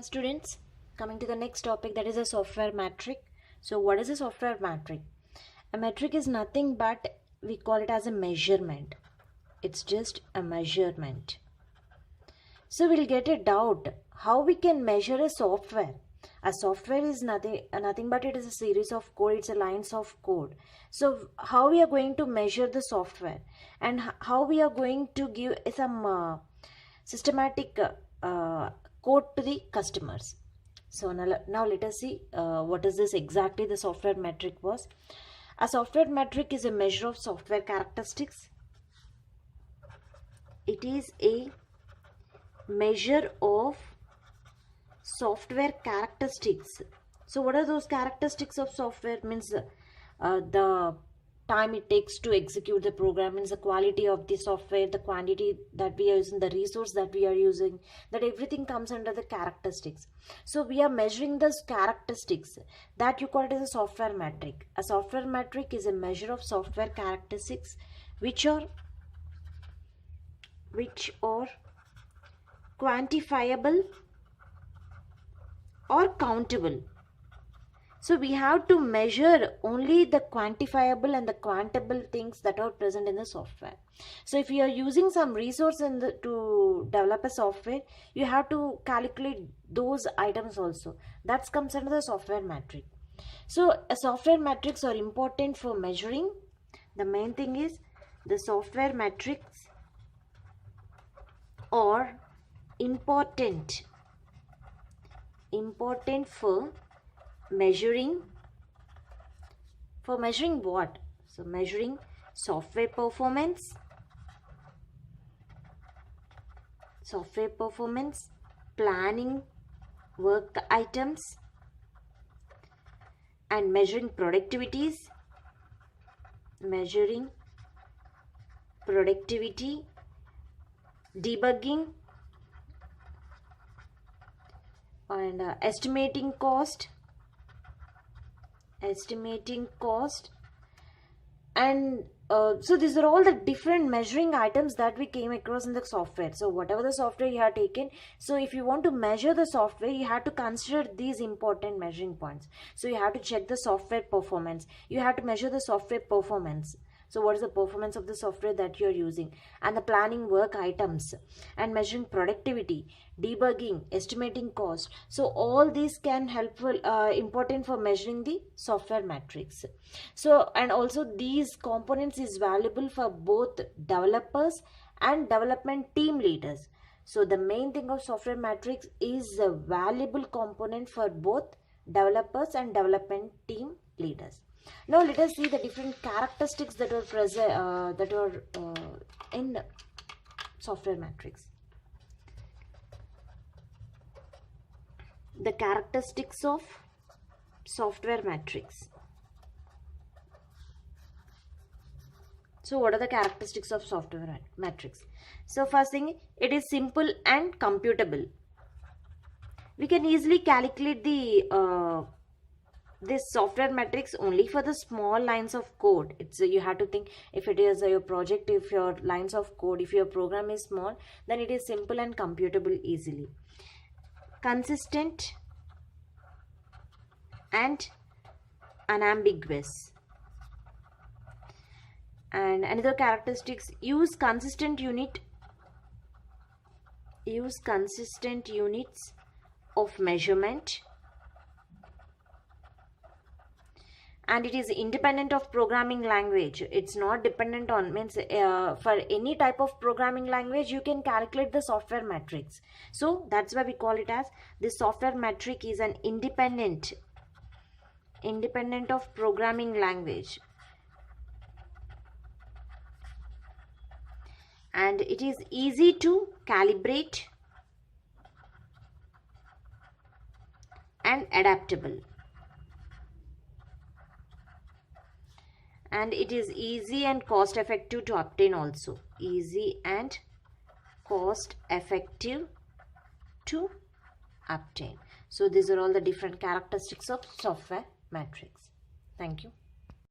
Students, coming to the next topic, that is a software metric. So what is a software metric? A metric is nothing but we call it as a measurement. It's just a measurement. So we'll get a doubt how we can measure a software. A software is nothing but it is a series of code. It's a lines of code. So how we are going to measure the software and how we are going to give some systematic code to the customers. So now let us see what is this exactly the software metric was. A software metric is a measure of software characteristics. It is a measure of software characteristics. So what are those characteristics of software? Means the time it takes to execute the program, means the quality of the software, the quantity that we are using, the resource that we are using, that everything comes under the characteristics. So we are measuring those characteristics, that you call it as a software metric. A software metric is a measure of software characteristics which are quantifiable or countable. So we have to measure only the quantifiable and the countable things that are present in the software. So if you are using some resource to develop a software, you have to calculate those items also. That comes under the software metric. So a software metrics are important for measuring. The main thing is the software metrics are important for measuring what? So measuring software performance, planning work items, and measuring productivity, debugging, and estimating cost, and so these are all the different measuring items that we came across in the software. So whatever the software you have taken, so if you want to measure the software, you have to consider these important measuring points. So you have to check the software performance, you have to measure the software performance. So what is the performance of the software that you are using, and the planning work items, and measuring productivity, debugging, estimating cost. So all these can important for measuring the software metrics. So and also these components is valuable for both developers and development team leaders. So the main thing of software metrics is a valuable component for both developers and development team leaders. Now let us see the different characteristics that are present in software metrics. The characteristics of software metrics. So what are the characteristics of software metrics? So first thing, it is simple and computable. We can easily calculate the this software metrics only for the small lines of code. It's you have to think, if it is your project, if your lines of code, if your program is small, then it is simple and computable easily. Consistent and unambiguous. And another characteristics, use consistent units of measurement, and it is independent of programming language. It's not dependent on, means for any type of programming language you can calculate the software metrics. So that's why we call it as this software metric is an independent of programming language, and it is easy to calibrate and adaptable. And it is easy and cost effective to obtain also. Easy and cost effective to obtain. So these are all the different characteristics of software metrics. Thank you.